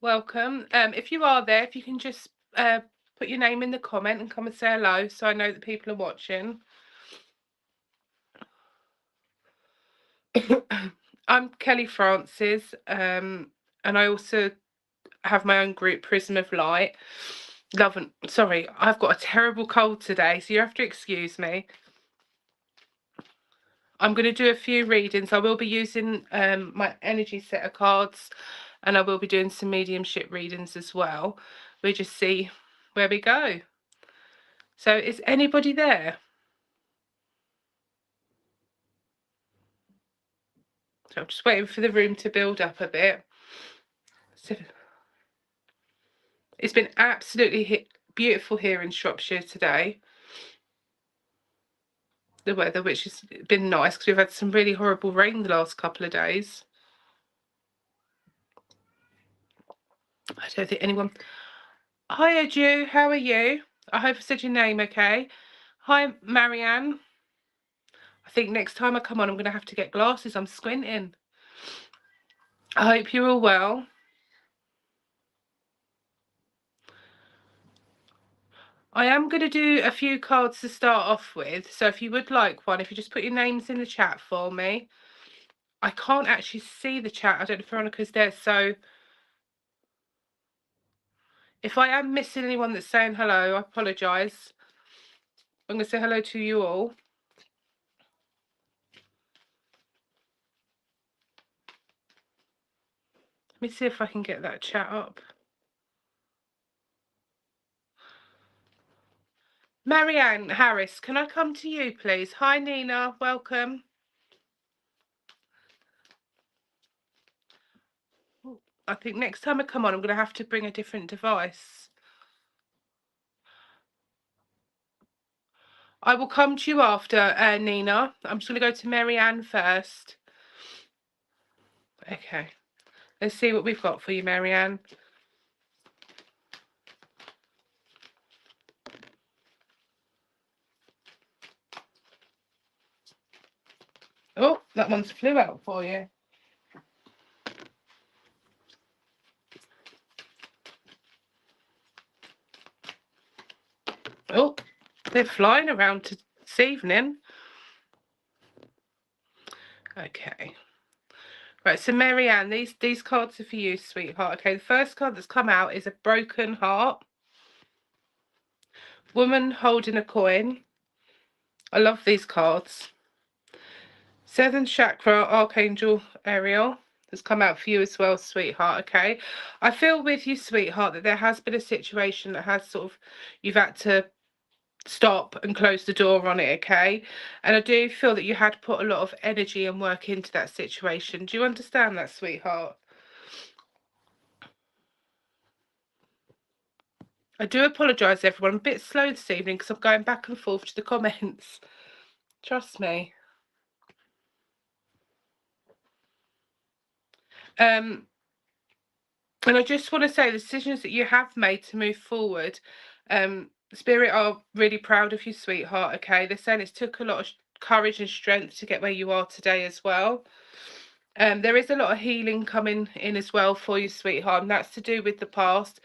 welcome. If you are there, if you can just put your name in the comment and come and say hello so I know that people are watching. I'm Kellie Francis, and I also have my own group, Prism of Light. Sorry, I've got a terrible cold today, so you have to excuse me. I'm going to do a few readings. I will be using my energy set of cards, and I will be doing some mediumship readings as well. We'll just see where we go. So is anybody there? So I'm just waiting for the room to build up a bit. So it's been absolutely beautiful here in Shropshire today. The weather, which has been nice because we've had some really horrible rain the last couple of days. I don't think anyone... Hiya, Jew. How are you? I hope I said your name okay. Hi, Marianne. I think next time I come on, I'm going to have to get glasses. I'm squinting. I hope you're all well. I am going to do a few cards to start off with. So if you would like one, if you just put your names in the chat for me. I can't actually see the chat. I don't know if Veronica's there. So if I am missing anyone that's saying hello, I apologise. I'm going to say hello to you all. Let me see if I can get that chat up. Marianne Harris, can I come to you, please? Hi, Nina. Welcome. I think next time I come on, I'm going to have to bring a different device. I will come to you after, Nina. I'm just going to go to Marianne first. Okay. Let's see what we've got for you, Marianne. Oh, that one's flew out for you. Oh, they're flying around this evening. Okay. Right, so Marianne, these cards are for you, sweetheart. Okay, the first card that's come out is a broken heart. Woman holding a coin. I love these cards. Seventh chakra, Archangel Ariel, has come out for you as well, sweetheart. Okay, I feel with you, sweetheart, that there has been a situation that has sort of, you've had to stop and close the door on it. Okay, and I do feel that you had put a lot of energy and work into that situation. Do you understand that, sweetheart? I do apologise, everyone. I'm a bit slow this evening because I'm going back and forth to the comments. Trust me. And I just want to say the decisions that you have made to move forward, Spirit are really proud of you, sweetheart. Okay, they're saying it's took a lot of courage and strength to get where you are today as well. There is a lot of healing coming in as well for you, sweetheart, and that's to do with the past.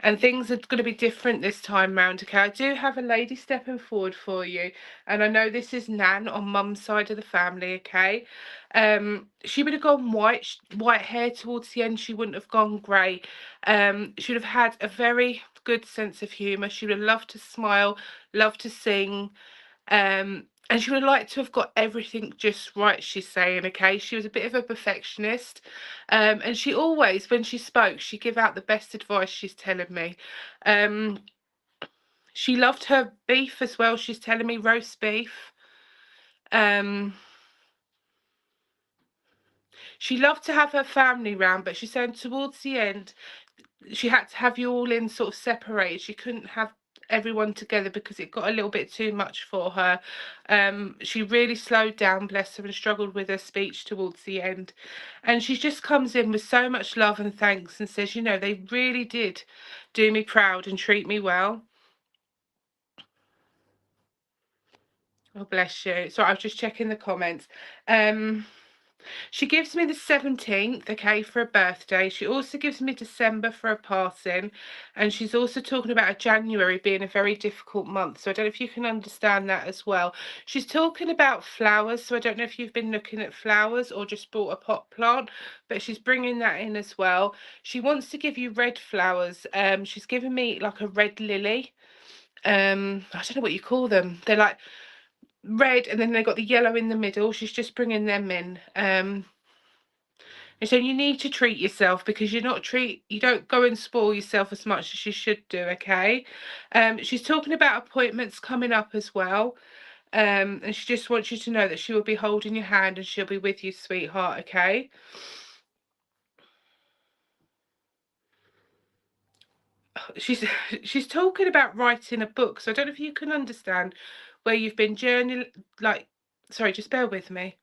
And things are going to be different this time round. Okay, I do have a lady stepping forward for you, and I know this is Nan on mum's side of the family. Okay, she would have gone white hair towards the end. She wouldn't have gone grey. She would have had a very good sense of humour. She would have loved to smile, loved to sing. And she would like to have got everything just right, she's saying. Okay, she was a bit of a perfectionist, and she always, when she spoke, she gave out the best advice, she's telling me. She loved her beef as well, she's telling me, roast beef. She loved to have her family round, but she's saying towards the end she had to have you all in sort of separated. She couldn't have everyone together because it got a little bit too much for her. She really slowed down, bless her, and struggled with her speech towards the end. And she just comes in with so much love and thanks and says, you know, they really did do me proud and treat me well. Oh, bless you. Sorry, I was just checking the comments. She gives me the 17th, okay, for a birthday. She also gives me December for a passing. And she's also talking about a January being a very difficult month. So I don't know if you can understand that as well. She's talking about flowers. So I don't know if you've been looking at flowers or just bought a pot plant. But she's bringing that in as well. She wants to give you red flowers. She's given me like a red lily. I don't know what you call them. They're like red and then they've got the yellow in the middle. She's just bringing them in. And so you need to treat yourself because you don't go and spoil yourself as much as you should do, okay? She's talking about appointments coming up as well. And she just wants you to know that she will be holding your hand and she'll be with you, sweetheart, okay? She's talking about writing a book, so I don't know if you can understand where you've been sorry, just bear with me.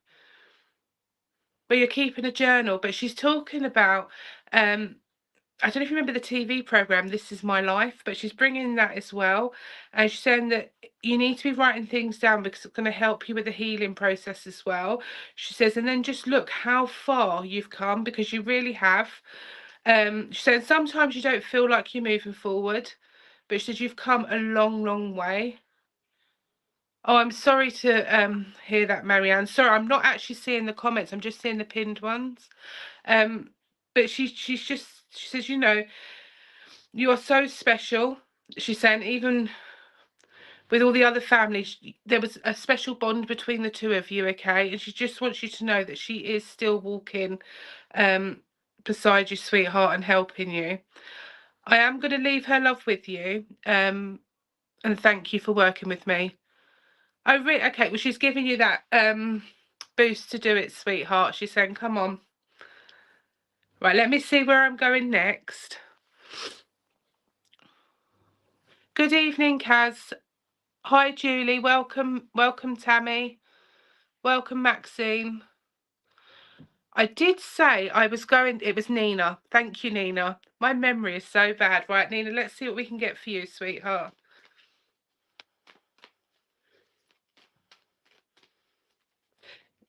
Where you're keeping a journal, but she's talking about I don't know if you remember the TV program This Is My Life, but she's bringing that as well. And she's saying that you need to be writing things down because it's going to help you with the healing process as well. She says, and then just look how far you've come because you really have. She said sometimes you don't feel like you're moving forward, but she said you've come a long, long way. Oh, I'm sorry to hear that, Marianne. Sorry, I'm not actually seeing the comments. I'm just seeing the pinned ones. But she says, you know, you are so special. She's saying even with all the other families, there was a special bond between the two of you, okay? And she just wants you to know that she is still walking beside you, sweetheart, and helping you. I am going to leave her love with you, and thank you for working with me. Okay, well, she's giving you that boost to do it, sweetheart. She's saying, come on. Right, let me see where I'm going next. Good evening, Kaz. Hi, Julie. Welcome, Tammy. Welcome, Maxine. I did say I was going, it was Nina. Thank you, Nina. My memory is so bad. Right, Nina, let's see what we can get for you, sweetheart.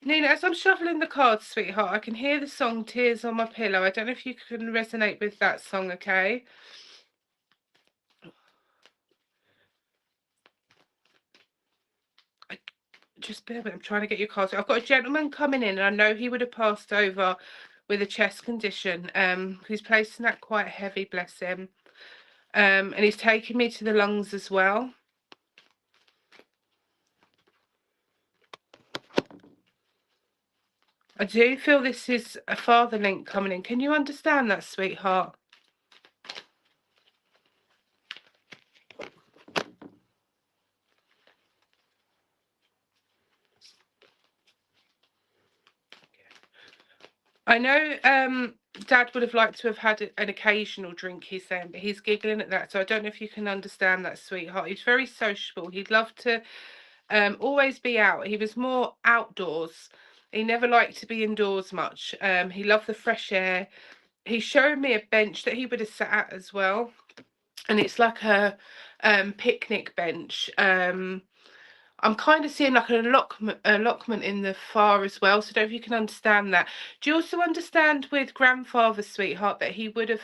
Nina, as I'm shuffling the cards, sweetheart, I can hear the song Tears on My Pillow. I don't know if you can resonate with that song, okay? Just bear with me, I'm trying to get your cards. I've got a gentleman coming in, and I know he would have passed over with a chest condition. He's placing that quite heavy, bless him. And he's taking me to the lungs as well. I do feel this is a father link coming in. Can you understand that, sweetheart? I know Dad would have liked to have had an occasional drink, he's saying, but he's giggling at that. So I don't know if you can understand that, sweetheart. He's very sociable. He'd love to always be out. He was more outdoors. He never liked to be indoors much. He loved the fresh air. He showed me a bench that he would have sat at as well. And it's like a picnic bench. I'm kind of seeing like an allotment in the far as well. So I don't know if you can understand that. Do you also understand with grandfather, sweetheart, that he would have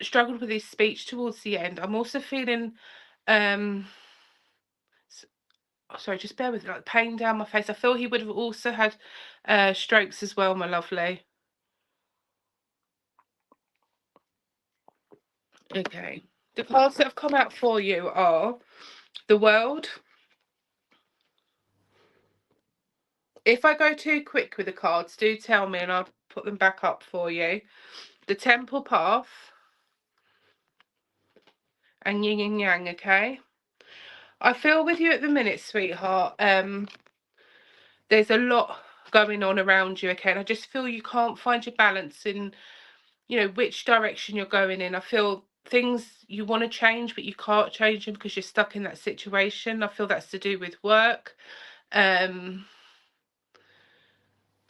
struggled with his speech towards the end? I'm also feeling sorry, just bear with me, like pain down my face. I feel he would have also had strokes as well, my lovely. Okay. The cards that have come out for you are the World. If I go too quick with the cards, do tell me and I'll put them back up for you. The Temple Path. And Yin and Yang, okay? I feel with you at the minute, sweetheart, there's a lot going on around you, okay? And I just feel you can't find your balance in, you know, which direction you're going in. I feel things you want to change, but you can't change them because you're stuck in that situation. I feel that's to do with work. But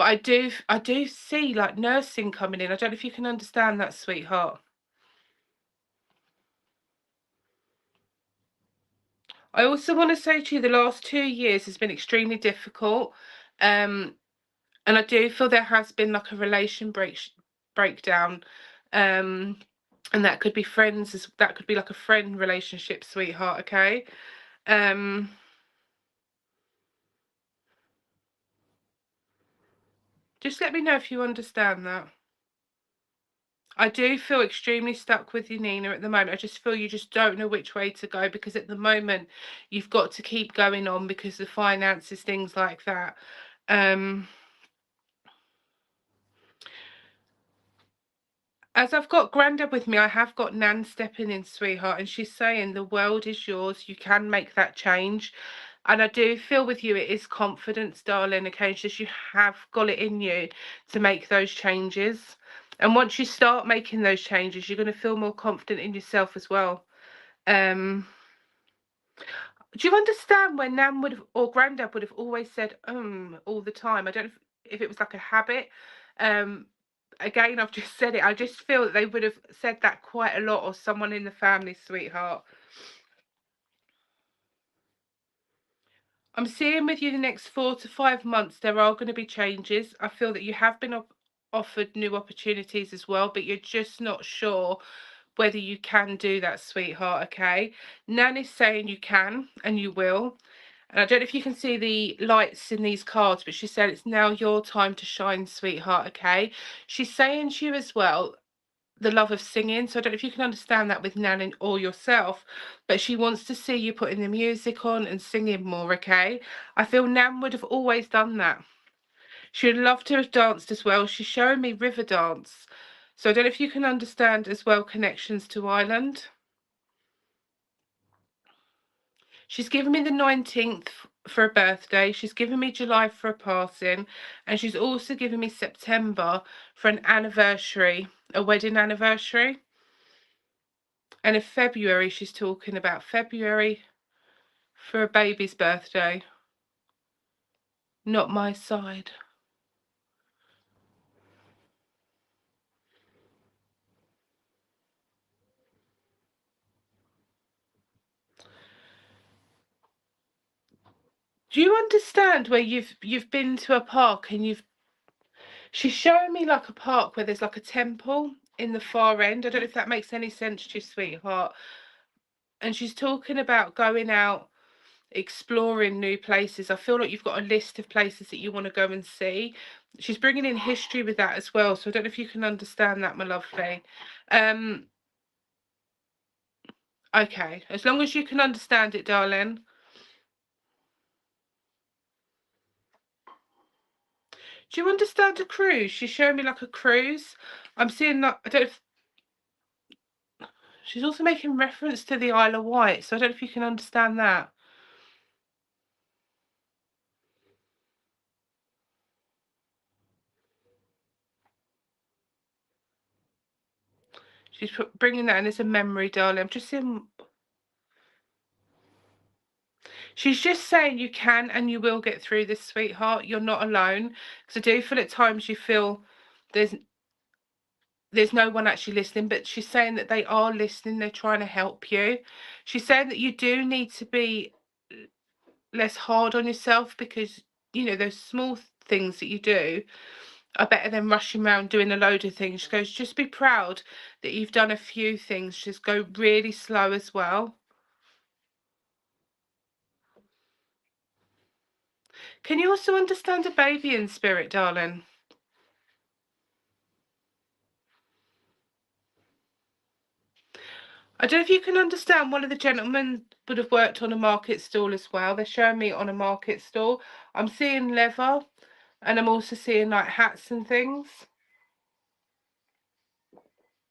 I do see like nursing coming in. I don't know if you can understand that, sweetheart. I also want to say to you the last 2 years has been extremely difficult. And And I do feel there has been like a breakdown. And that could be friends, that could be like a friend relationship, sweetheart, okay? Just let me know if you understand that. I do feel extremely stuck with you, Nina, at the moment. I just feel you just don't know which way to go, because at the moment you've got to keep going on because of finances, things like that. As I've got Grandad with me, I have got Nan stepping in, sweetheart, and she's saying the world is yours. You can make that change. And I do feel with you, it is confidence, darling. Okay, it's just you have got it in you to make those changes. And once you start making those changes, you're going to feel more confident in yourself as well. Do you understand when Nan would have, or Grandad would have always said all the time? I don't know if it was like a habit. Again, I've just said it. I just feel that they would have said that quite a lot, or someone in the family, sweetheart. I'm seeing with you the next 4 to 5 months, there are going to be changes. I feel that you have been offered new opportunities as well, but you're just not sure whether you can do that, sweetheart, okay? Nan is saying you can and you will. And I don't know if you can see the lights in these cards, but she said it's now your time to shine, sweetheart, okay? She's saying to you as well, the love of singing. So I don't know if you can understand that with Nan or yourself, but she wants to see you putting the music on and singing more, okay? I feel Nan would have always done that. She would love to have danced as well. She's showing me river dance. So I don't know if you can understand as well connections to Ireland. She's given me the 19th for a birthday. She's given me July for a passing. And she's also given me September for an anniversary, a wedding anniversary. And in February, she's talking about February for a baby's birthday. Not my side. Do you understand where you've been to a park and she's showing me like a park where there's like a temple in the far end. I don't know if that makes any sense to you, sweetheart. And she's talking about going out, exploring new places. I feel like you've got a list of places that you want to go and see. She's bringing in history with that as well. So I don't know if you can understand that, my lovely. Okay, as long as you can understand it, darling. Do you understand a cruise? She's showing me like a cruise. I'm seeing that. I don't know if she's also making reference to the Isle of Wight, so I don't know if you can understand that. She's bringing that in as a memory, darling. I'm just seeing. She's just saying you can and you will get through this, sweetheart. You're not alone. Because I do feel at times you feel there's no one actually listening, but she's saying that they are listening. They're trying to help you. She's saying that you do need to be less hard on yourself, because you know those small things that you do are better than rushing around doing a load of things. She goes, just be proud that you've done a few things. Just go really slow as well. Can you also understand a baby in spirit, darling? I don't know if you can understand, one of the gentlemen would have worked on a market stall as well. They're showing me on a market stall. I'm seeing leather, and I'm also seeing like hats and things.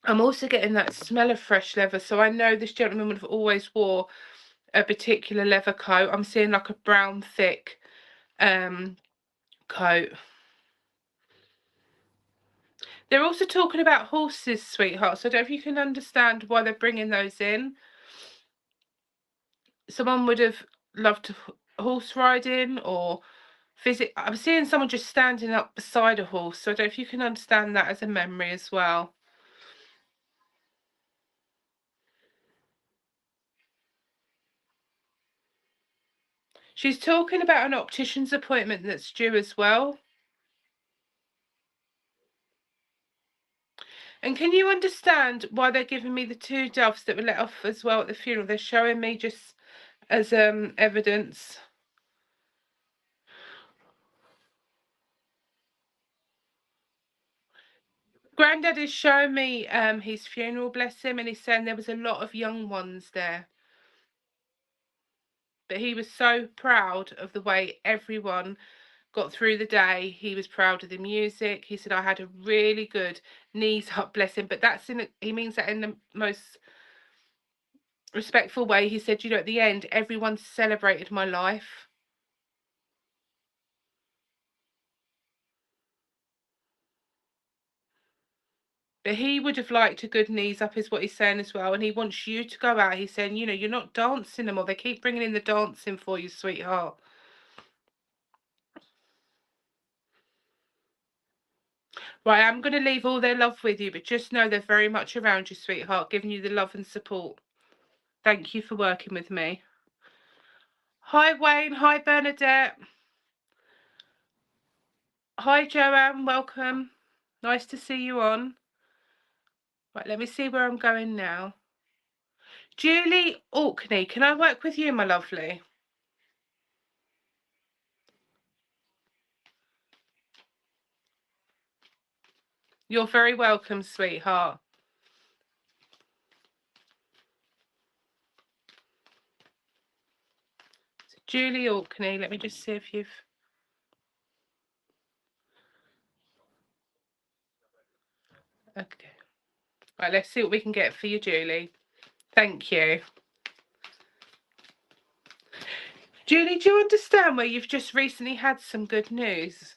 I'm also getting that smell of fresh leather, so I know this gentleman would have always wore a particular leather coat. I'm seeing like a brown thick coat. They're also talking about horses, sweetheart, so I don't know if you can understand why they're bringing those in. Someone would have loved to horse riding or visit. I'm seeing someone just standing up beside a horse, so I don't know if you can understand that as a memory as well. She's talking about an optician's appointment that's due as well. And can you understand why they're giving me the 2 doves that were let off as well at the funeral? They're showing me just as evidence. Granddad is showing me his funeral, bless him, and he's saying there was a lot of young ones there. But he was so proud of the way everyone got through the day. He was proud of the music. He said, I had a really good knees up, bless him. But that's he means that in the most respectful way. He said, you know, at the end, everyone celebrated my life. But he would have liked a good knees up, is what he's saying as well. And he wants you to go out. He's saying, you know, you're not dancing anymore. They keep bringing in the dancing for you, sweetheart. Right, I'm going to leave all their love with you, but just know they're very much around you, sweetheart, giving you the love and support. Thank you for working with me. Hi, Wayne. Hi, Bernadette. Hi, Joanne. Welcome. Nice to see you on. Right, let me see where I'm going now. Julie Orkney, can I work with you, my lovely? You're very welcome, sweetheart. So Julie Orkney, let me just see if you've... Okay. Right, let's see what we can get for you, Julie. Thank you. Julie, do you understand where you've just recently had some good news?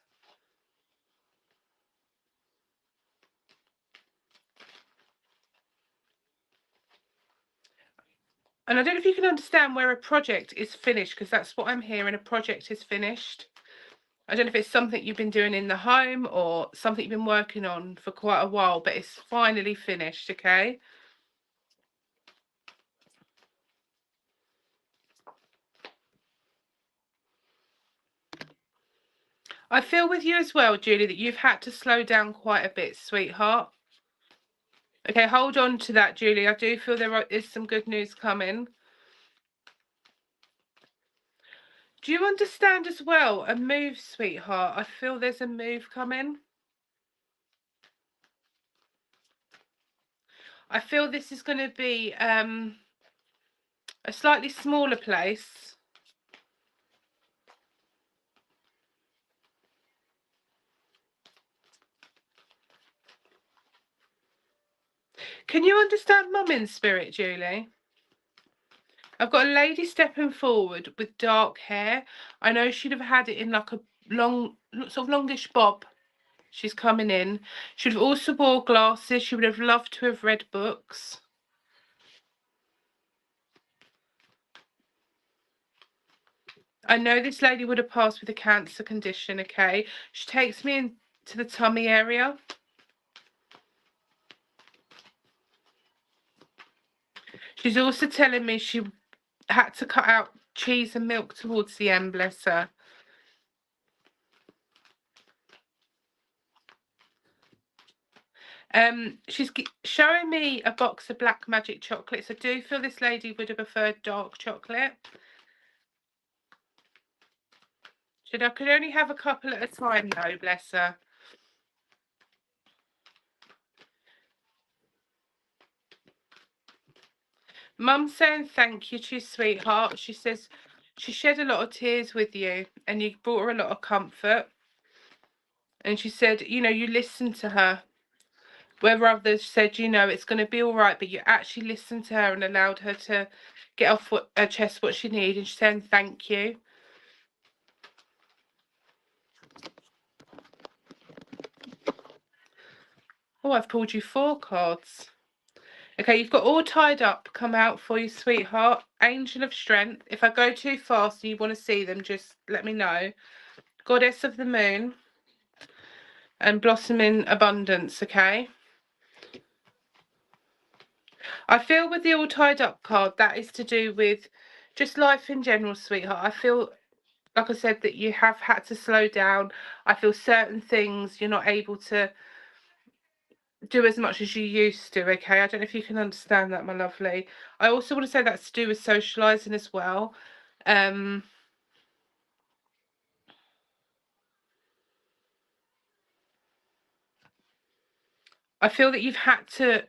And I don't know if you can understand where a project is finished, because that's what I'm hearing. A project is finished. I don't know if it's something you've been doing in the home or something you've been working on for quite a while, but it's finally finished, okay? I feel with you as well, Julie, that you've had to slow down quite a bit, sweetheart. Okay, hold on to that, Julie. I do feel there is some good news coming. Do you understand as well a move, sweetheart? I feel there's a move coming. I feel this is going to be a slightly smaller place. Can you understand Mum in spirit, Julie? I've got a lady stepping forward with dark hair. I know she'd have had it in like a long, sort of longish bob. She's coming in. She'd have also wore glasses. She would have loved to have read books. I know this lady would have passed with a cancer condition, okay? She takes me into the tummy area. She's also telling me she had to cut out cheese and milk towards the end, bless her. She's showing me a box of black magic chocolates. I do feel this lady would have preferred dark chocolate. I could only have a couple at a time though, bless her. Mum's saying thank you to you, sweetheart. She says she shed a lot of tears with you and you brought her a lot of comfort. And she said, you know, you listened to her. Where others said, you know, it's going to be all right, but you actually listened to her and allowed her to get off her chest what she needed. And she's saying thank you. Oh, I've pulled you 4 cards. Okay, you've got all tied up, come out for you, sweetheart. Angel of Strength. If I go too fast and you want to see them, just let me know. Goddess of the Moon. And Blossoming Abundance, okay? I feel with the all tied up card, that is to do with just life in general, sweetheart. I feel, like I said, that you have had to slow down. I feel certain things you're not able to do as much as you used to, okay? I don't know if you can understand that, my lovely. I also want to say that's to do with socialising as well. I feel that you've had to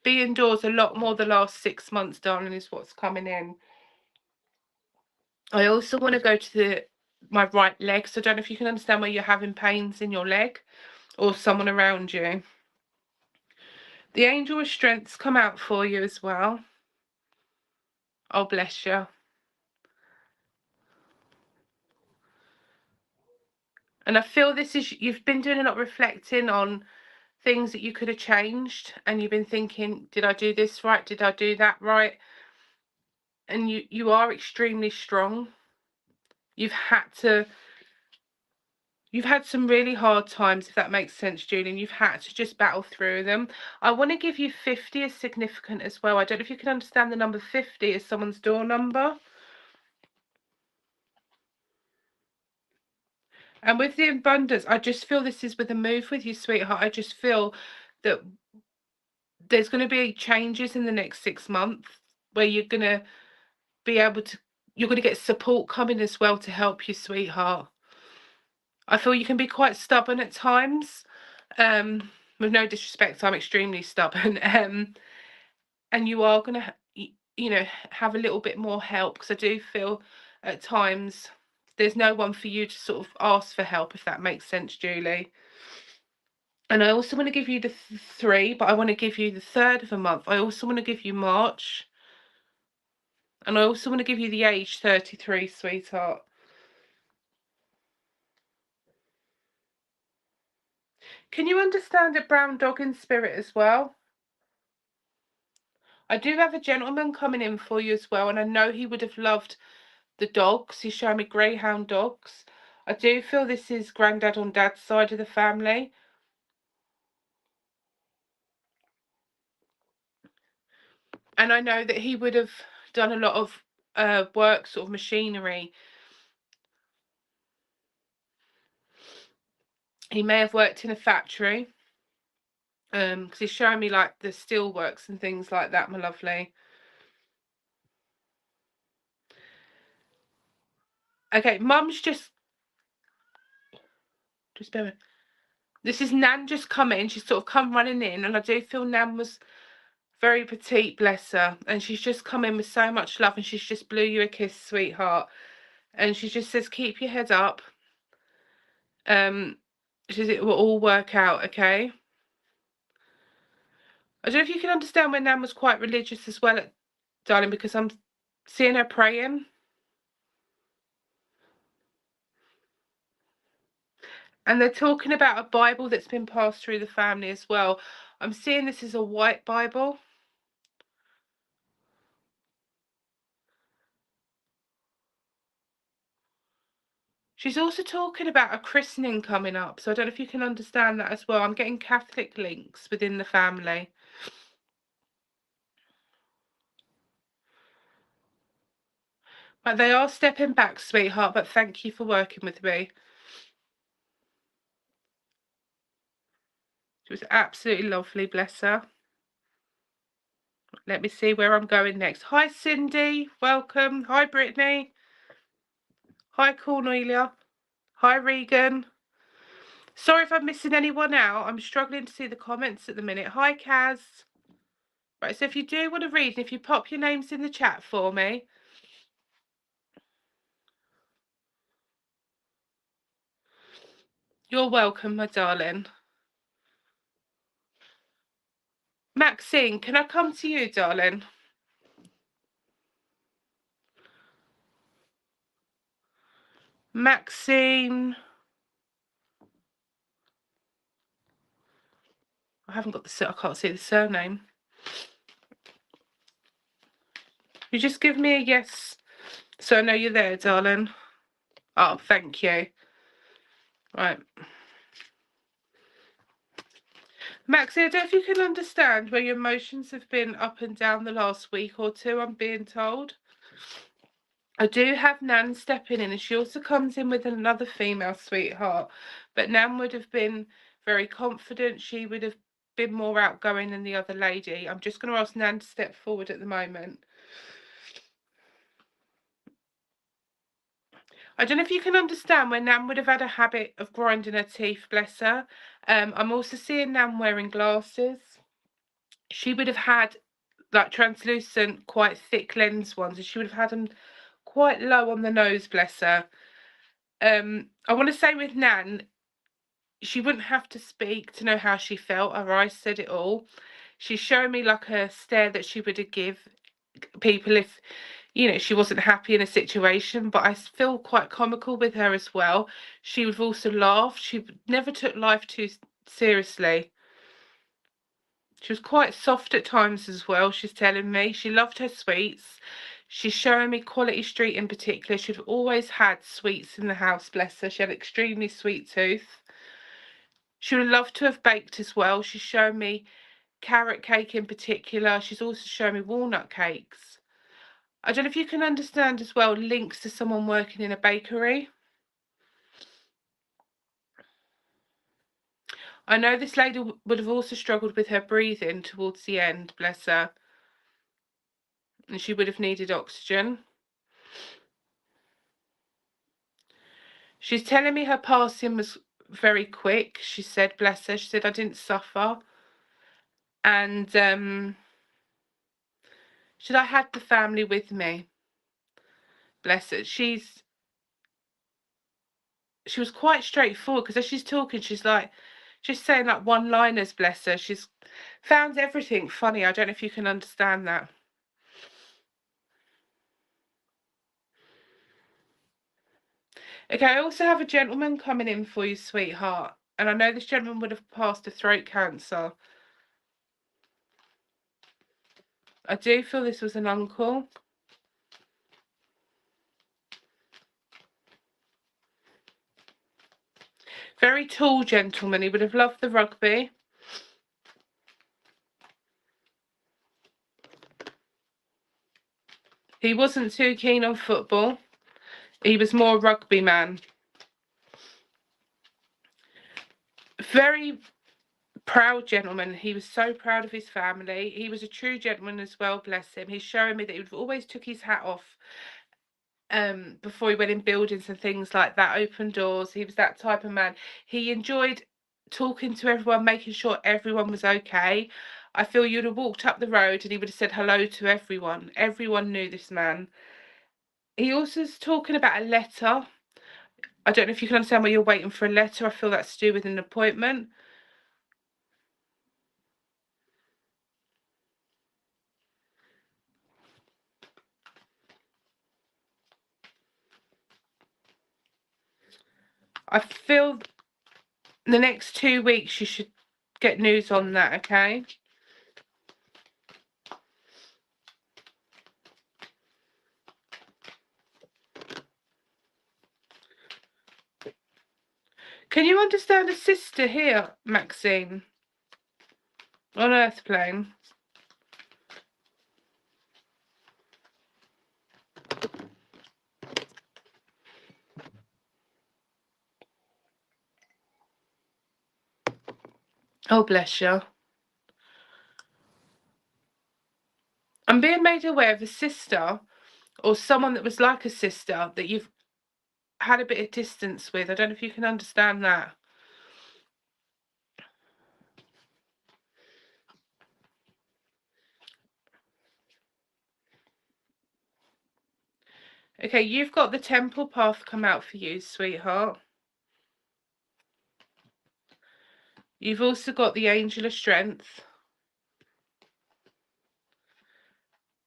be indoors a lot more the last 6 months, darling, is what's coming in. I also want to go to my right leg, so I don't know if you can understand where you're having pains in your leg or someone around you. The angel of strength's come out for you as well. Oh, bless you. And I feel this is, you've been doing a lot of reflecting on things that you could have changed, and you've been thinking, did I do this right? Did I do that right? And you are extremely strong. You've had some really hard times, if that makes sense, Julian. You've had to just battle through them. I want to give you 50 as significant as well. I don't know if you can understand the number 50 as someone's door number. And with the abundance, I just feel this is with a move with you, sweetheart. I just feel that there's going to be changes in the next 6 months where you're going to be able to, you're going to get support coming as well to help you, sweetheart. I feel you can be quite stubborn at times. With no disrespect, I'm extremely stubborn. And you are going to, you know, have a little bit more help, because I do feel at times there's no one for you to sort of ask for help, if that makes sense, Julie. And I also want to give you the 3, but I want to give you the 3rd of a month. I also want to give you March. And I also want to give you the age 33, sweetheart. Can you understand a brown dog in spirit as well? I do have a gentleman coming in for you as well, and I know he would have loved the dogs. He's showing me greyhound dogs. I do feel this is granddad on dad's side of the family. And I know that he would have done a lot of work, sort of machinery. He may have worked in a factory. Because he's showing me like the steelworks and things like that, my lovely. Okay, mum's just bear with. This is Nan just come in. She's sort of come running in, and I do feel Nan was very petite, bless her, and she's just come in with so much love, and she's just blew you a kiss, sweetheart. And she just says, keep your head up. She says it will all work out, okay? I don't know if you can understand when Nan was quite religious as well, darling, because I'm seeing her praying. And they're talking about a Bible that's been passed through the family as well. I'm seeing this as a white Bible. She's also talking about a christening coming up, so I don't know if you can understand that as well. I'm getting Catholic links within the family. But they are stepping back, sweetheart, but thank you for working with me. She was absolutely lovely, bless her. Let me see where I'm going next. Hi, Cindy. Welcome. Hi, Brittany. Hi, Cornelia. Hi, Regan. Sorry if I'm missing anyone out. I'm struggling to see the comments at the minute. Hi, Kaz. Right, so if you do want to read, if you pop your names in the chat for me. You're welcome, my darling. Maxine, can I come to you, darling? Maxine. I haven't got I can't see the surname. You just give me a yes so I know you're there, darling. Oh, thank you. Right. Maxine, I don't know if you can understand where your emotions have been up and down the last week or two, I'm being told. I do have Nan stepping in, and she also comes in with another female, sweetheart. But Nan would have been very confident. She would have been more outgoing than the other lady. I'm just going to ask Nan to step forward at the moment. I don't know if you can understand where Nan would have had a habit of grinding her teeth, bless her. I'm also seeing Nan wearing glasses. She would have had like translucent, quite thick lens ones, and she would have had them quite low on the nose, bless her. I want to say with Nan, she wouldn't have to speak to know how she felt. Her eyes said it all. She's showing me like a stare that she would have give people if, you know, she wasn't happy in a situation. But I feel quite comical with her as well. She would also laugh. She never took life too seriously. She was quite soft at times as well, she's telling me. She loved her sweets. She's showing me Quality Street in particular. She'd always had sweets in the house, bless her. She had an extremely sweet tooth. She would love to have baked as well. She's showing me carrot cake in particular. She's also showing me walnut cakes. I don't know if you can understand as well links to someone working in a bakery. I know this lady would have also struggled with her breathing towards the end, bless her. And she would have needed oxygen. She's telling me her passing was very quick. She said, bless her, she said, I didn't suffer. And she said, I had the family with me. Bless her. She was quite straightforward, because as she's talking, she's like, just saying like one-liners, bless her. She's found everything funny. I don't know if you can understand that. Okay, I also have a gentleman coming in for you, sweetheart. And I know this gentleman would have passed a throat cancer. I do feel this was an uncle. Very tall gentleman. He would have loved the rugby. He wasn't too keen on football. He was more a rugby man. Very proud gentleman. He was so proud of his family. He was a true gentleman as well, bless him. He's showing me that he always took his hat off before he went in buildings and things like that, open doors. He was that type of man. He enjoyed talking to everyone, making sure everyone was okay. I feel you'd have walked up the road and he would have said hello to everyone. Everyone knew this man. He also is talking about a letter. I don't know if you can understand why you're waiting for a letter. I feel that's to do with an appointment. I feel the next 2 weeks you should get news on that, okay? Can you understand a sister here, Maxine? On Earth plane. Oh, bless you. I'm being made aware of a sister or someone that was like a sister that you've had a bit of distance with. I don't know if you can understand that. Okay, you've got the temple path come out for you, sweetheart. You've also got the angel of strength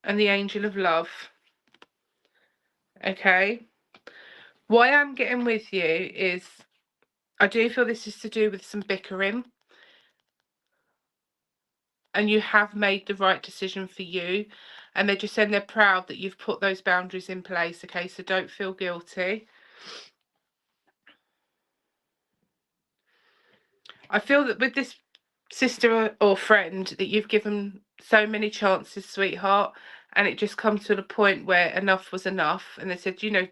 and the angel of love. Okay. Why I'm getting with you is I do feel this is to do with some bickering. And you have made the right decision for you. And they're just saying they're proud that you've put those boundaries in place. Okay, so don't feel guilty. I feel that with this sister or friend that you've given so many chances, sweetheart, and it just comes to the point where enough was enough. And they said, you know,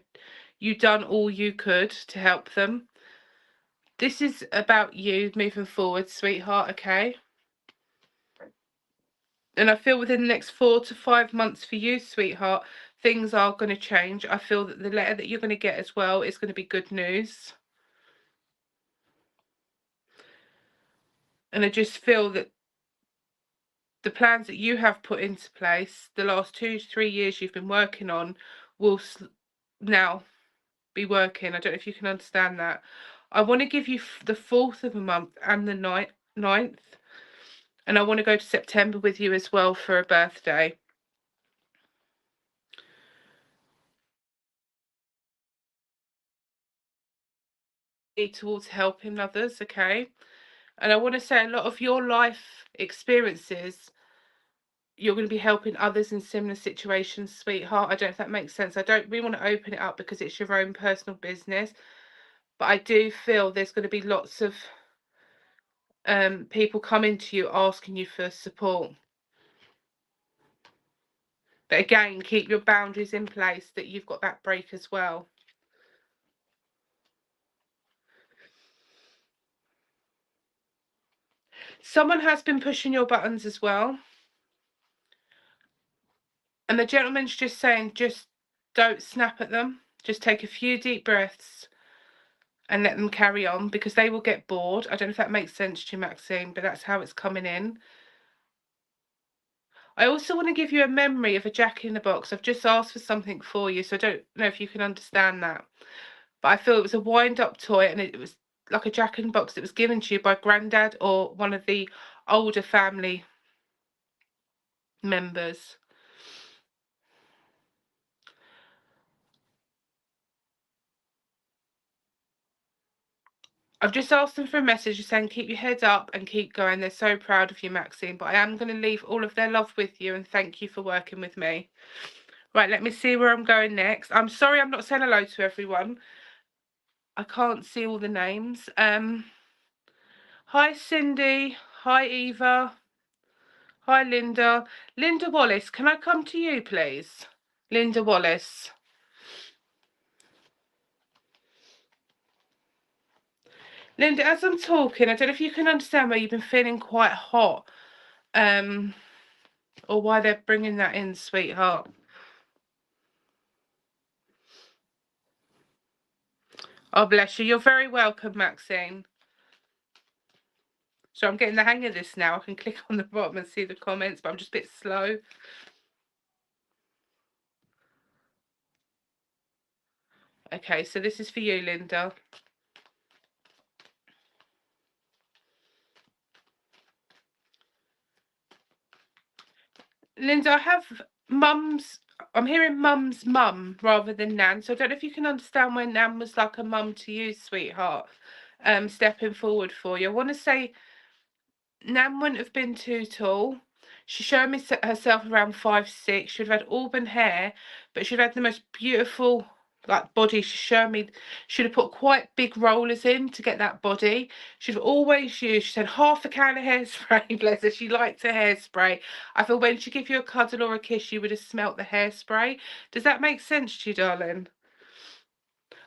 you've done all you could to help them. This is about you moving forward, sweetheart, okay? And I feel within the next 4 to 5 months for you, sweetheart, things are going to change. I feel that the letter that you're going to get as well is going to be good news. And I just feel that the plans that you have put into place, the last 2 to 3 years you've been working on, will now be working. I don't know if you can understand that. I want to give you the 4th of a month and the 9th. And I want to go to September with you as well for a birthday. Towards helping others, okay? And I want to say a lot of your life experiences, you're going to be helping others in similar situations, sweetheart. I don't know if that makes sense. I don't really want to open it up because it's your own personal business. But I do feel there's going to be lots of people coming to you asking you for support. But again, keep your boundaries in place, that you've got that break as well. Someone has been pushing your buttons as well. And the gentleman's just saying, just don't snap at them. Just take a few deep breaths and let them carry on, because they will get bored. I don't know if that makes sense to you, Maxine, but that's how it's coming in. I also want to give you a memory of a Jack-in-the-Box. I've just asked for something for you, so I don't know if you can understand that. But I feel it was a wind-up toy, and it was like a Jack-in-the-Box that was given to you by Granddad or one of the older family members. I've just asked them for a message saying keep your head up and keep going. They're so proud of you, Maxine. But I am going to leave all of their love with you, and thank you for working with me. Right, let me see where I'm going next. I'm sorry I'm not saying hello to everyone. I can't see all the names. Hi, Cindy. Hi, Eva. Hi, Linda. Linda Wallace, can I come to you, please? Linda Wallace. Linda, as I'm talking, I don't know if you can understand where you've been feeling quite hot. Or why they're bringing that in, sweetheart. Oh, bless you. You're very welcome, Maxine. So I'm getting the hang of this now. I can click on the bottom and see the comments, but I'm just a bit slow. Okay, so this is for you, Linda. Linda, I have mum's. I'm hearing mum's mum rather than Nan. So I don't know if you can understand when Nan was like a mum to you, sweetheart. Stepping forward for you. I want to say Nan wouldn't have been too tall. She showed me herself around 5'6". She'd have had auburn hair, but she'd had the most beautiful like body. She showed me she'd have put quite big rollers in to get that body. She'd always use, she said, half a can of hairspray. Bless her, she liked her hairspray. I feel when she give you a cuddle or a kiss, you would have smelt the hairspray. Does that make sense to you, darling?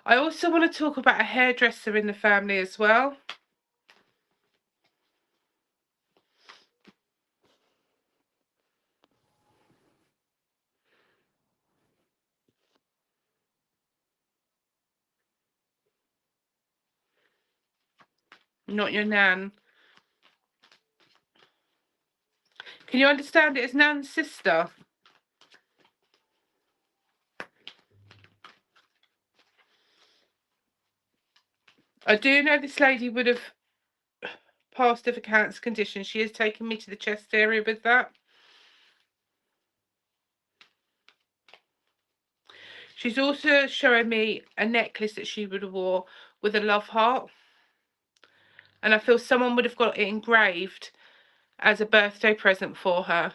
I also want to talk about a hairdresser in the family as well. Not your Nan. Can you understand it as Nan's sister? I do know this lady would have passed of a cancer condition. She has taken me to the chest area with that. She's also showing me a necklace that she would have wore with a love heart. And I feel someone would have got it engraved as a birthday present for her.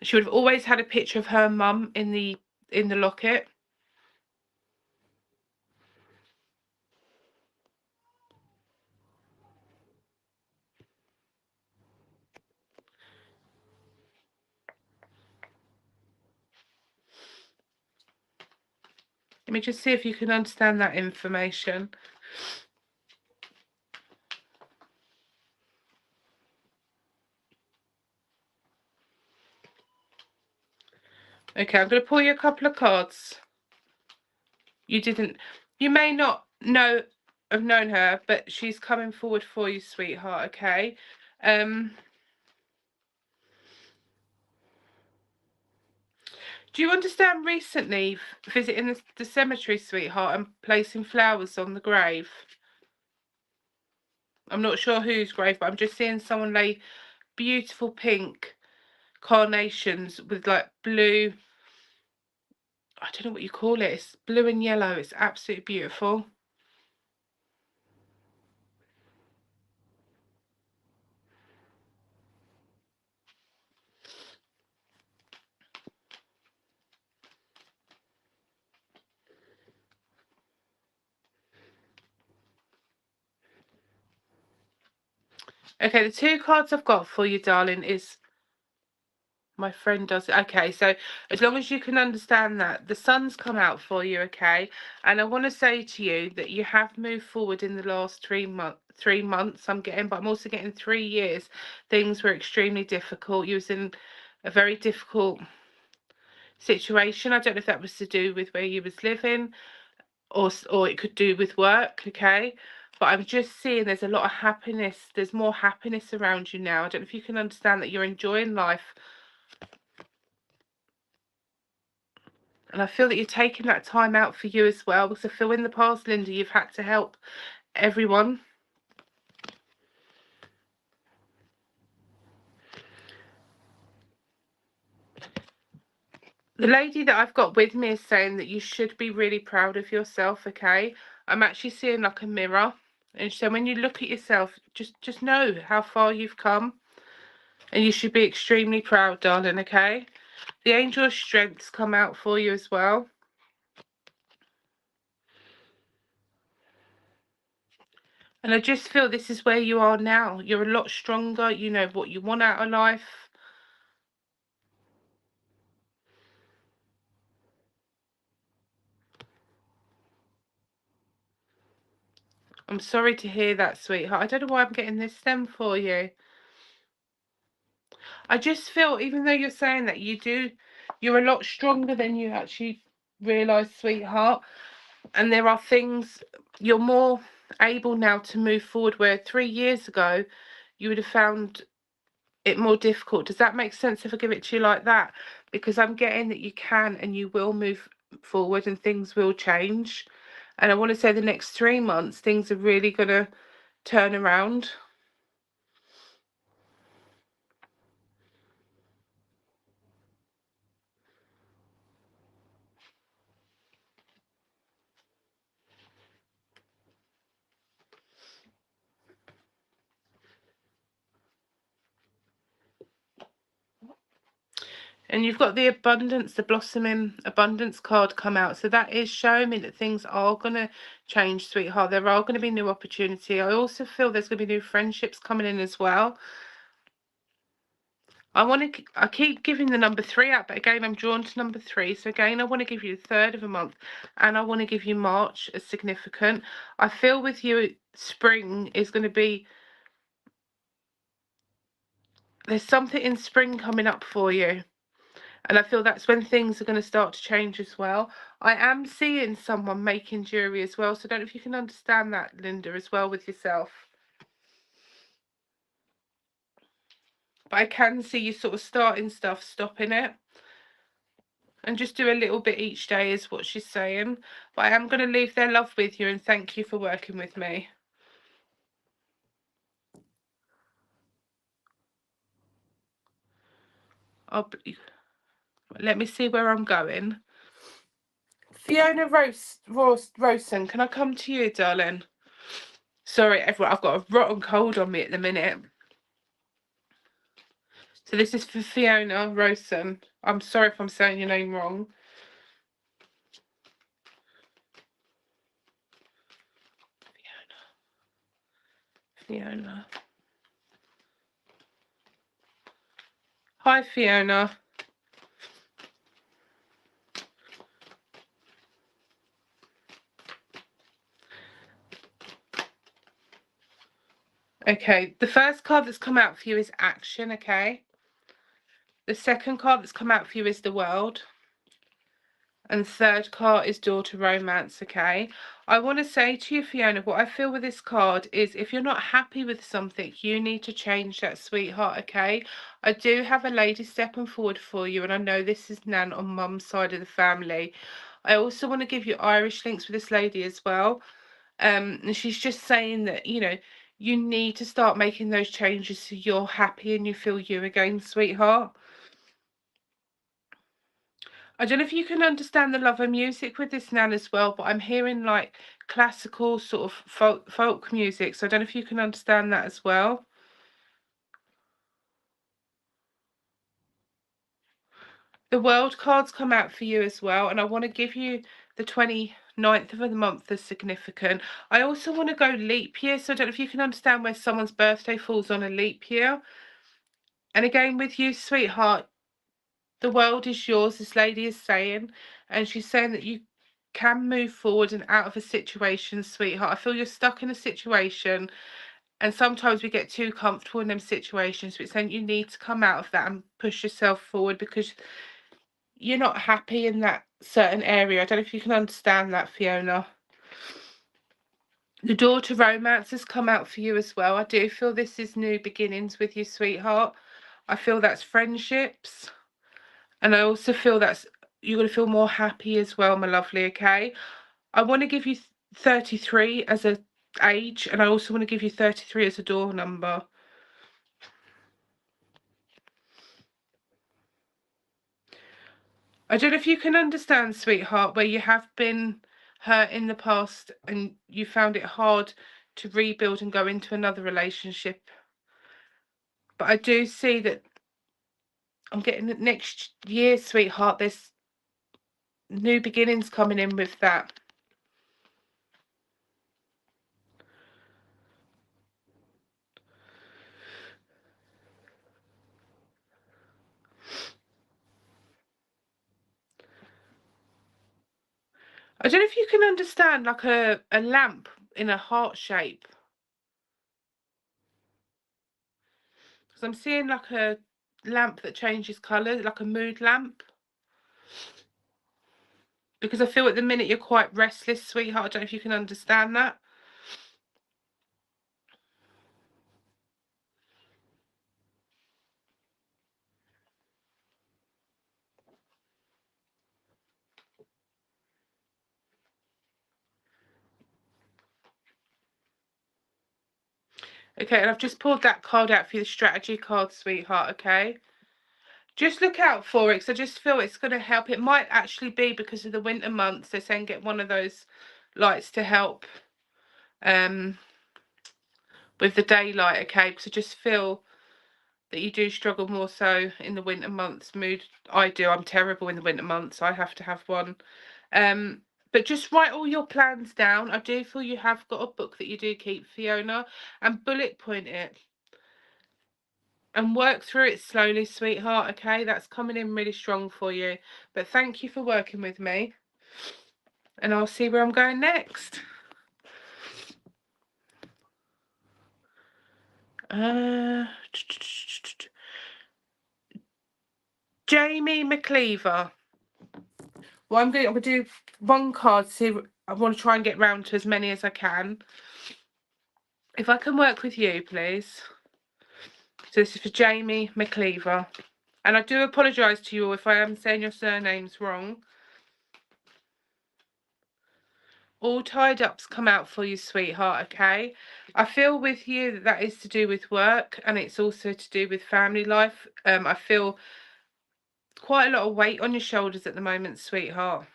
She would have always had a picture of her mum in the locket. Let me just see if you can understand that information. Okay, I'm going to pull you a couple of cards. You may not have known her, but she's coming forward for you, sweetheart, okay? Do you understand recently visiting the cemetery, sweetheart, and placing flowers on the grave? I'm not sure whose grave, but I'm just seeing someone lay beautiful pink carnations with like blue, I don't know what you call it, it's blue and yellow, it's absolutely beautiful. Okay, the two cards I've got for you, darling, is my friend does it. Okay, so as long as you can understand that, the sun's come out for you, okay? And I want to say to you that you have moved forward in the last 3 months I'm getting, but I'm also getting 3 years. Things were extremely difficult. You was in a very difficult situation. I don't know if that was to do with where you was living, or it could do with work, okay? But I'm just seeing there's a lot of happiness. There's more happiness around you now. I don't know if you can understand that you're enjoying life. And I feel that you're taking that time out for you as well, because I feel in the past, Linda, you've had to help everyone. The lady that I've got with me is saying that you should be really proud of yourself, okay? I'm actually seeing like a mirror. And so when you look at yourself, just know how far you've come. And you should be extremely proud, darling, okay? The angel of strength's come out for you as well. And I just feel this is where you are now. You're a lot stronger. You know what you want out of life. I'm sorry to hear that, sweetheart. I don't know why I'm getting this stem for you. I just feel, even though you're saying that, you're a lot stronger than you actually realise, sweetheart. And there are things, you're more able now to move forward, where 3 years ago you would have found it more difficult. Does that make sense if I give it to you like that? Because I'm getting that you can and you will move forward and things will change. And I want to say the next 3 months, things are really going to turn around. And you've got the abundance, the blossoming abundance card come out. So that is showing me that things are going to change, sweetheart. There are going to be new opportunity. I also feel there's going to be new friendships coming in as well. I keep giving the number 3 out, but again, I'm drawn to number 3. So again, I want to give you the 3rd of a month, and I want to give you March as significant. I feel with you, spring is going to be, there's something in spring coming up for you. And I feel that's when things are going to start to change as well. I am seeing someone making jewellery as well. So I don't know if you can understand that, Linda, as well with yourself. But I can see you sort of starting stuff, stopping it. And just do a little bit each day is what she's saying. But I am going to leave their love with you and thank you for working with me. Let me see where I'm going. Fiona Rosen, can I come to you, darling? Sorry, everyone, I've got a rotten cold on me at the minute. So this is for Fiona Rosen. I'm sorry if I'm saying your name wrong. Fiona. Hi, Fiona. Okay, the first card that's come out for you is action, okay? The second card that's come out for you is the world. And third card is door to romance, okay? I want to say to you, Fiona, what I feel with this card is if you're not happy with something, you need to change that, sweetheart, okay? I do have a lady stepping forward for you, and I know this is Nan on Mum's side of the family. I also want to give you Irish links with this lady as well. And she's just saying that, you know, you need to start making those changes so you're happy and you feel you again, sweetheart. I don't know if you can understand the love of music with this, Nan, as well, but I'm hearing like classical sort of folk music, so I don't know if you can understand that as well. The world cards come out for you as well, and I want to give you the 29th of the month as significant. I also want to go leap year, so I don't know if you can understand where someone's birthday falls on a leap year. And again, with you, sweetheart, the world is yours, this lady is saying, and she's saying that you can move forward and out of a situation, sweetheart. I feel you're stuck in a situation, and sometimes we get too comfortable in them situations, but it's saying you need to come out of that and push yourself forward because you're not happy in that certain area. I don't know if you can understand that, Fiona. The door to romance has come out for you as well. I do feel this is new beginnings with you, sweetheart. I feel that's friendships. And I also feel that's you're going to feel more happy as well, my lovely, okay? I want to give you 33 as a age, and I also want to give you 33 as a door number. I don't know if you can understand, sweetheart, where you have been hurt in the past and you found it hard to rebuild and go into another relationship. But I do see that I'm getting it next year, sweetheart. There's new beginnings coming in with that. I don't know if you can understand like a lamp in a heart shape. Because I'm seeing like a lamp that changes colour, like a mood lamp. Because I feel at the minute you're quite restless, sweetheart. I don't know if you can understand that. Okay, and I've just pulled that card out for you, the strategy card, sweetheart, okay? Just look out for it, because I just feel it's going to help. It might actually be because of the winter months. They're saying get one of those lights to help with the daylight, okay? Because I just feel that you do struggle more so in the winter months. Mood, I do. I'm terrible in the winter months. I have to have one. But just write all your plans down. I do feel you have got a book that you do keep, Fiona, and bullet point it. And work through it slowly, sweetheart, okay? That's coming in really strong for you. But thank you for working with me. And I'll see where I'm going next. Jamie McLeaver. Well, I'm going to do one card. See, I want to try and get round to as many as I can. If I can work with you, please. So this is for Jamie McLeaver. And I do apologise to you all if I am saying your surnames wrong. All tied up's come out for you, sweetheart, okay? I feel with you that that is to do with work, and it's also to do with family life. I feel quite a lot of weight on your shoulders at the moment, sweetheart.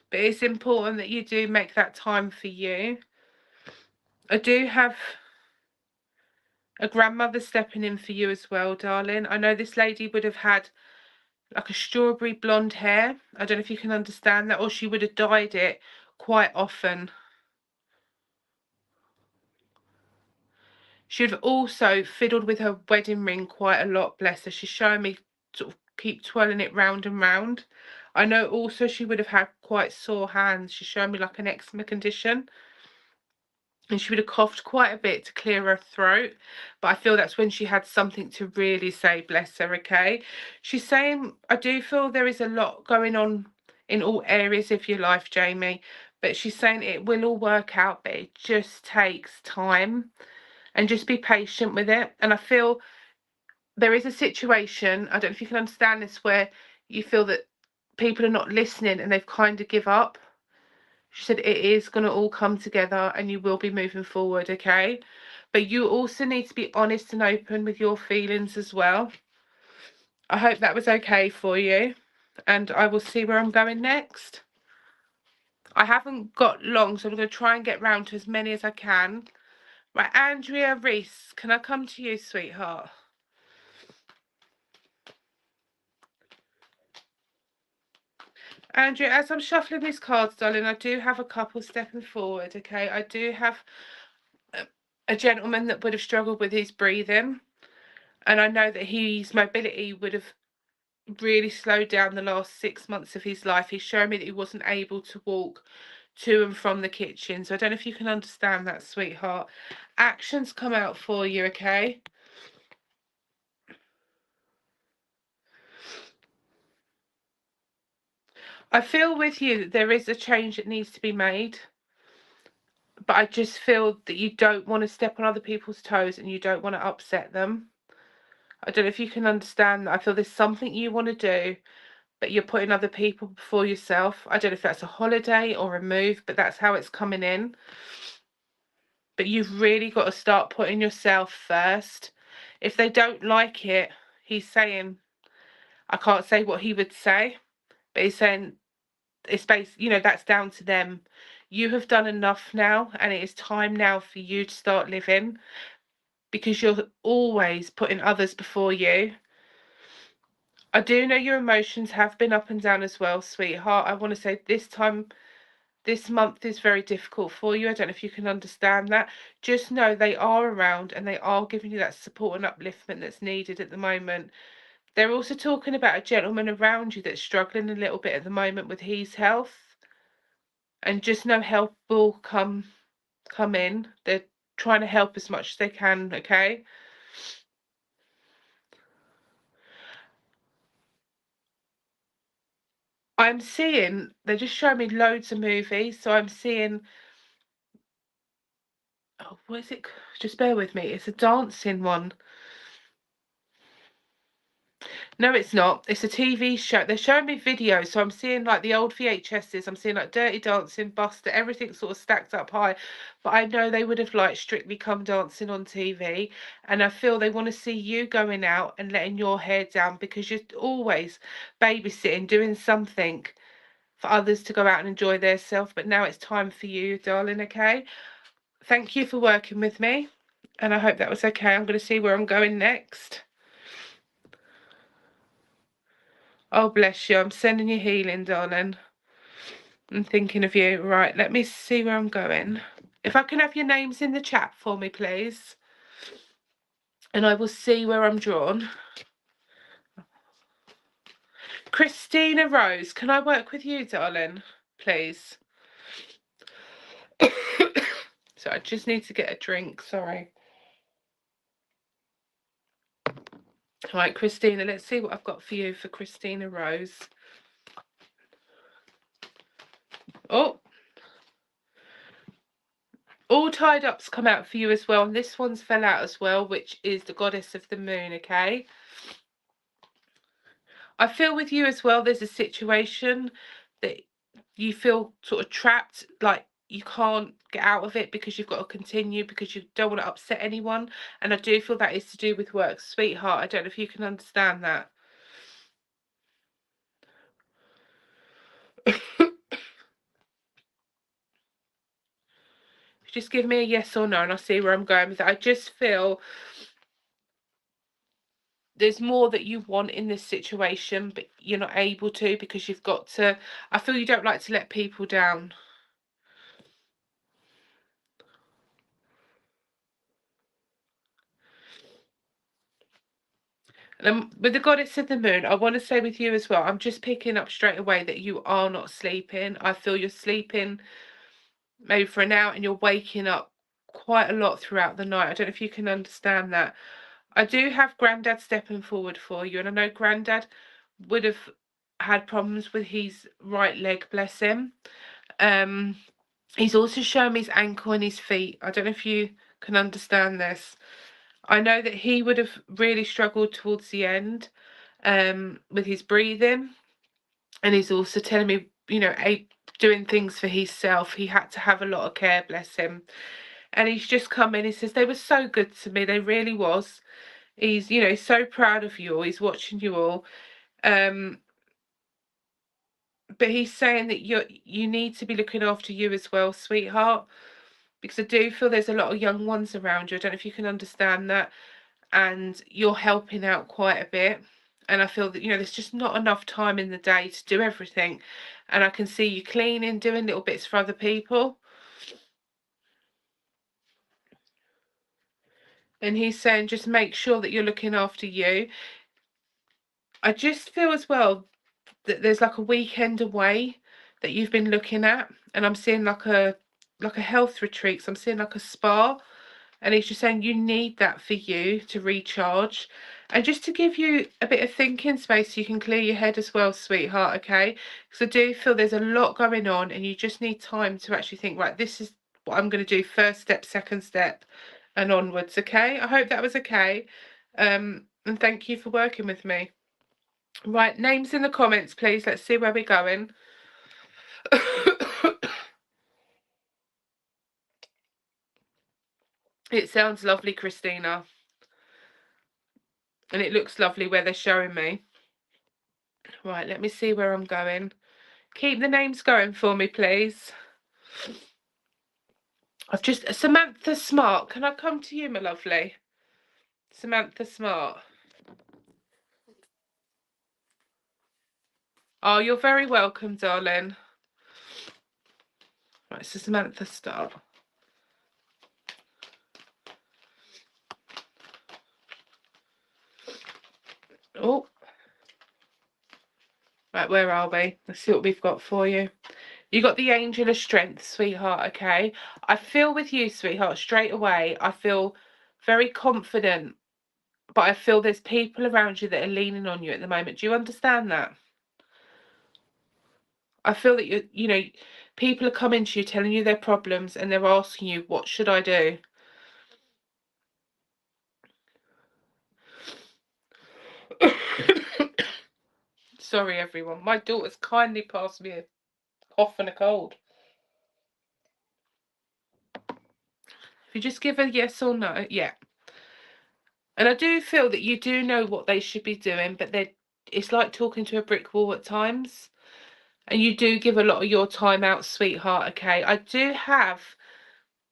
But it's important that you do make that time for you. I do have a grandmother stepping in for you as well, darling. I know this lady would have had like a strawberry blonde hair. I don't know if you can understand that, or she would have dyed it quite often. She'd have also fiddled with her wedding ring quite a lot, bless her. She's showing me sort of keep twirling it round and round. I know also she would have had quite sore hands. She's showing me like an eczema condition. and she would have coughed quite a bit to clear her throat, but I feel that's when she had something to really say, bless her. Okay, she's saying, I do feel there is a lot going on in all areas of your life, Jamie, but she's saying it will all work out, but it just takes time, and just be patient with it. And I feel there is a situation, I don't know if you can understand this, where you feel that people are not listening and they've kind of give up. She said it is going to all come together and you will be moving forward, okay? But you also need to be honest and open with your feelings as well. I hope that was okay for you, and I will see where I'm going next. I haven't got long, so I'm going to try and get round to as many as I can. Right, Andrea Reese, can I come to you, sweetheart? Andrea, as I'm shuffling these cards, darling, I do have a couple stepping forward, okay? I do have a gentleman that would have struggled with his breathing, and I know that his mobility would have really slowed down the last 6 months of his life. He's shown me that he wasn't able to walk to and from the kitchen. So I don't know if you can understand that, sweetheart. Actions come out for you, okay? I feel with you that there is a change that needs to be made, but I just feel that you don't want to step on other people's toes and you don't want to upset them. I don't know if you can understand that. I feel there's something you want to do, but you're putting other people before yourself. I don't know if that's a holiday or a move, but that's how it's coming in. But you've really got to start putting yourself first. If they don't like it, he's saying, I can't say what he would say, but he's saying it's based, you know, that's down to them. You have done enough now, and it is time now for you to start living, because you're always putting others before you. I do know your emotions have been up and down as well, sweetheart. I want to say this month is very difficult for you. I don't know if you can understand that. Just know they are around and they are giving you that support and upliftment that's needed at the moment. They're also talking about a gentleman around you that's struggling a little bit at the moment with his health. And just know help will come in. They're trying to help as much as they can, okay? I'm seeing, they just show me loads of movies. So I'm seeing, oh, what is it? Just bear with me. It's a dancing one. No, it's not. It's a TV show. They're showing me videos, so I'm seeing like the old VHSs. I'm seeing like Dirty Dancing, Buster, everything sort of stacked up high. But I know they would have like Strictly Come Dancing on TV, and I feel they want to see you going out and letting your hair down, because you're always babysitting, doing something for others to go out and enjoy their self. But now it's time for you, darling, okay? Thank you for working with me, and I hope that was okay. I'm going to see where I'm going next. Oh, bless you. I'm sending you healing, darling. I'm thinking of you. Right, let me see where I'm going. If I can have your names in the chat for me, please. And I will see where I'm drawn. Christina Rose, can I work with you, darling? Please. So I just need to get a drink, sorry. Right, Christina, let's see what I've got for you for Christina Rose. Oh, all tied up's come out for you as well, and this one's fell out as well, which is the goddess of the moon, okay? I feel with you as well, there's a situation that you feel sort of trapped, like you can't get out of it because you've got to continue, because you don't want to upset anyone. And I do feel that is to do with work, sweetheart. I don't know if you can understand that. Just give me a yes or no and I'll see where I'm going with it. I just feel there's more that you want in this situation, but you're not able to, because you've got to, I feel you don't like to let people down. And with the goddess of the moon, I want to say with you as well, I'm just picking up straight away that you are not sleeping. I feel you're sleeping maybe for an hour and you're waking up quite a lot throughout the night. I don't know if you can understand that. I do have Grandad stepping forward for you, and I know Grandad would have had problems with his right leg, bless him. He's also shown me his ankle and his feet. I don't know if you can understand this. I know that he would have really struggled towards the end with his breathing, and he's also telling me, you know, doing things for himself. He had to have a lot of care, bless him. And he's just come in, he says, they were so good to me, they really was. He's, you know, he's so proud of you all, he's watching you all. But he's saying that you need to be looking after you as well, sweetheart, because I do feel there's a lot of young ones around you. I don't know if you can understand that. And you're helping out quite a bit. And I feel that, you know, there's just not enough time in the day to do everything. And I can see you cleaning, doing little bits for other people. And he's saying just make sure that you're looking after you. I just feel as well that there's like a weekend away that you've been looking at, and I'm seeing like a health retreat. So I'm seeing like a spa, and he's just saying you need that for you to recharge and just to give you a bit of thinking space so you can clear your head as well, sweetheart, okay? Because I do feel there's a lot going on and you just need time to actually think, right, this is what I'm going to do, first step, second step, and onwards, okay? I hope that was okay. And thank you for working with me. Right, names in the comments, please. Let's see where we're going. It sounds lovely, Christina. And it looks lovely where they're showing me. Right, let me see where I'm going. Keep the names going for me, please. I've just... Samantha Smart. Can I come to you, my lovely? Samantha Smart. Oh, you're very welcome, darling. Right, so Samantha Star. Oh. Right, where are we? Let's see what we've got for you. You got the angel of strength, sweetheart, okay? I feel with you, sweetheart, straight away, I feel very confident, but I feel there's people around you that are leaning on you at the moment. Do you understand that? I feel that you know, people are coming to you, telling you their problems, and they're asking you, what should I do? Sorry, everyone. My daughter's kindly passed me a cough and a cold. If you just give a yes or no, yeah. And I do feel that you do know what they should be doing, but it's like talking to a brick wall at times. And you do give a lot of your time out, sweetheart, okay? I do have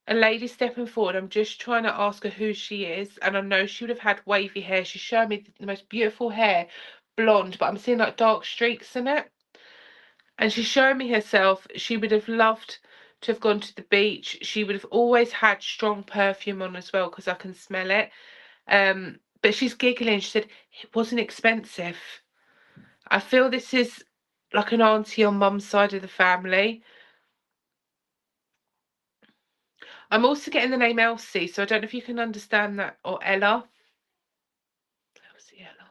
a lady stepping forward. I'm just trying to ask her who she is. And I know she would have had wavy hair. She's showing me the most beautiful hair, blonde, but I'm seeing like dark streaks in it. And she's showing me herself. She would have loved to have gone to the beach. She would have always had strong perfume on as well, because I can smell it. But she's giggling. She said, it wasn't expensive. I feel this is like an auntie on mum's side of the family. I'm also getting the name Elsie, so I don't know if you can understand that, or Ella. Elsie, Ella.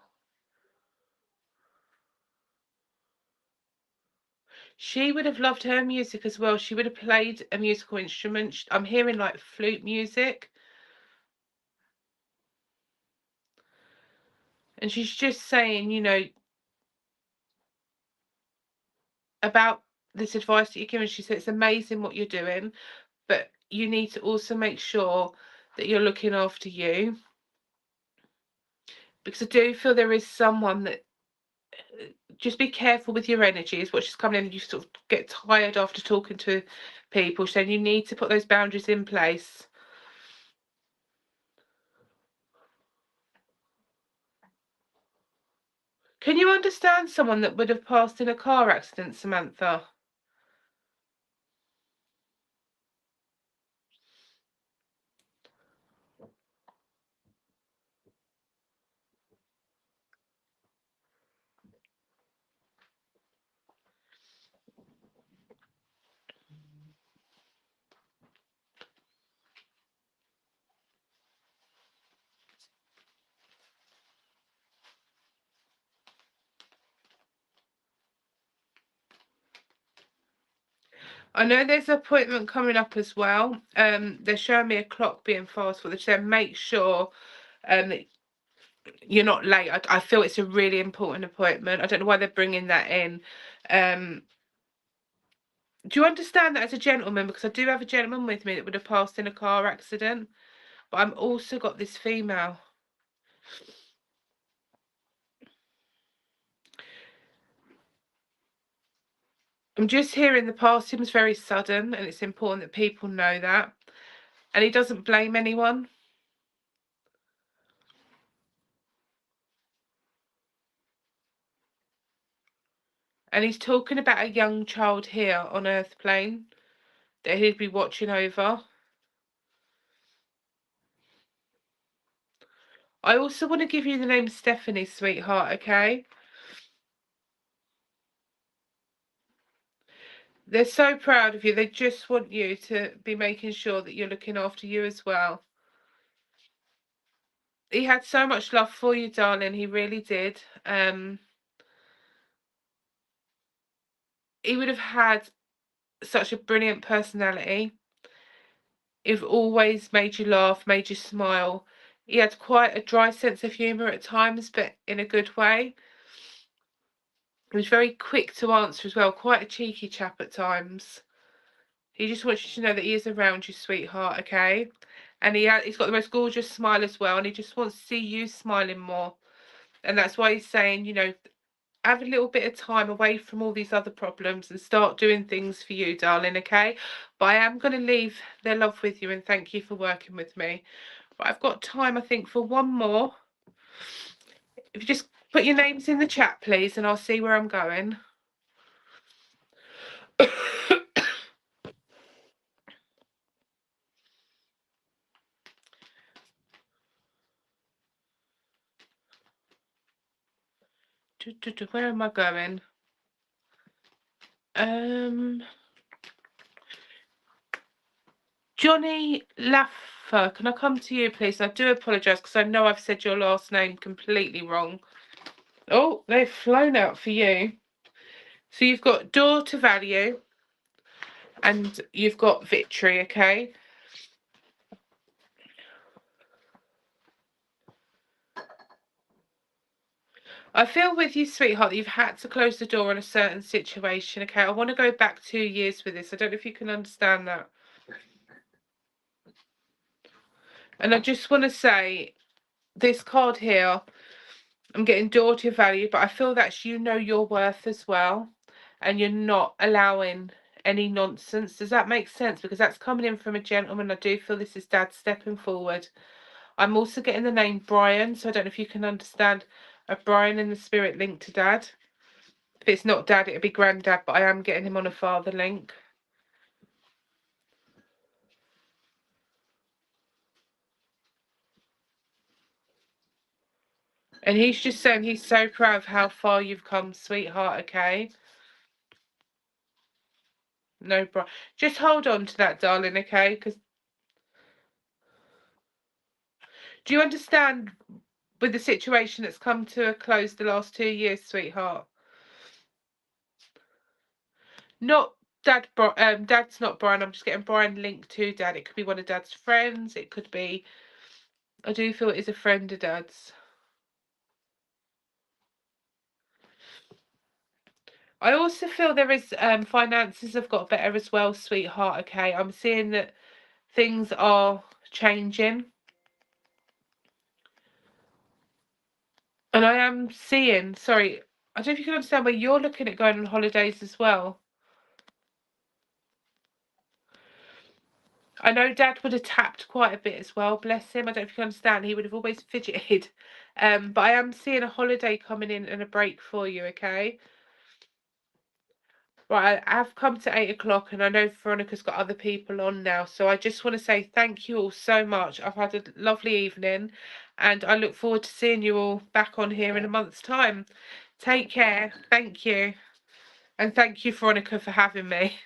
She would have loved her music as well. She would have played a musical instrument. I'm hearing like flute music. And she's just saying, you know, about this advice that you're giving. She said, it's amazing what you're doing, but you need to also make sure that you're looking after you. Because I do feel there is someone that, just be careful with your energy, is what she's coming in, and you sort of get tired after talking to people. She's saying you need to put those boundaries in place. Can you understand someone that would have passed in a car accident, Samantha? I know there's an appointment coming up as well. They're showing me a clock being fast forward. They said make sure that you're not late. I feel it's a really important appointment. I don't know why they're bringing that in. Do you understand that as a gentleman? Because I do have a gentleman with me that would have passed in a car accident. But I'm also got this female. I'm just hearing the passing was very sudden, and it's important that people know that. And he doesn't blame anyone. And he's talking about a young child here on Earth plane that he'd be watching over. I also want to give you the name Stephanie, sweetheart, okay? They're so proud of you. They just want you to be making sure that you're looking after you as well. He had so much love for you, darling. He really did. He would have had such a brilliant personality. He'd always made you laugh, made you smile. He had quite a dry sense of humour at times, but in a good way. He was very quick to answer as well, quite a cheeky chap at times. He just wants you to know that he is around you, sweetheart, okay? And he's got the most gorgeous smile as well, and he just wants to see you smiling more. And that's why he's saying, you know, have a little bit of time away from all these other problems and start doing things for you, darling, okay? But I am going to leave their love with you and thank you for working with me. But I've got time, I think, for one more. If you just put your names in the chat, please, and I'll see where I'm going. Where am I going? Johnny Laffer, can I come to you, please? I do apologise because I know I've said your last name completely wrong. Oh, they've flown out for you. So you've got door to value and you've got victory, okay? I feel with you, sweetheart, that you've had to close the door on a certain situation, okay? I want to go back 2 years with this. I don't know if you can understand that. And I just want to say, this card here, I'm getting door to value, but I feel that's you know your worth as well. And you're not allowing any nonsense. Does that make sense? Because that's coming in from a gentleman. I do feel this is Dad stepping forward. I'm also getting the name Brian, so I don't know if you can understand a Brian in the spirit link to Dad. If it's not Dad, it'd be Granddad, but I am getting him on a father link. And he's just saying he's so proud of how far you've come, sweetheart, okay? No, bro. Just hold on to that, darling, okay? Because do you understand with the situation that's come to a close the last 2 years, sweetheart? Not Dad, Dad's not Brian. I'm just getting Brian linked to Dad. It could be one of Dad's friends. It could be, I do feel it is a friend of Dad's. I also feel there is finances have got better as well, sweetheart, okay? I'm seeing that things are changing. And I am seeing, sorry, I don't know if you can understand where you're looking at going on holidays as well. I know Dad would have tapped quite a bit as well, bless him. I don't know if you can understand. He would have always fidgeted. But I am seeing a holiday coming in and a break for you, okay? Right, I've come to 8 o'clock and I know Veronica's got other people on now. So I just want to say thank you all so much. I've had a lovely evening and I look forward to seeing you all back on here in a month's time. Take care. Thank you. And thank you, Veronica, for having me.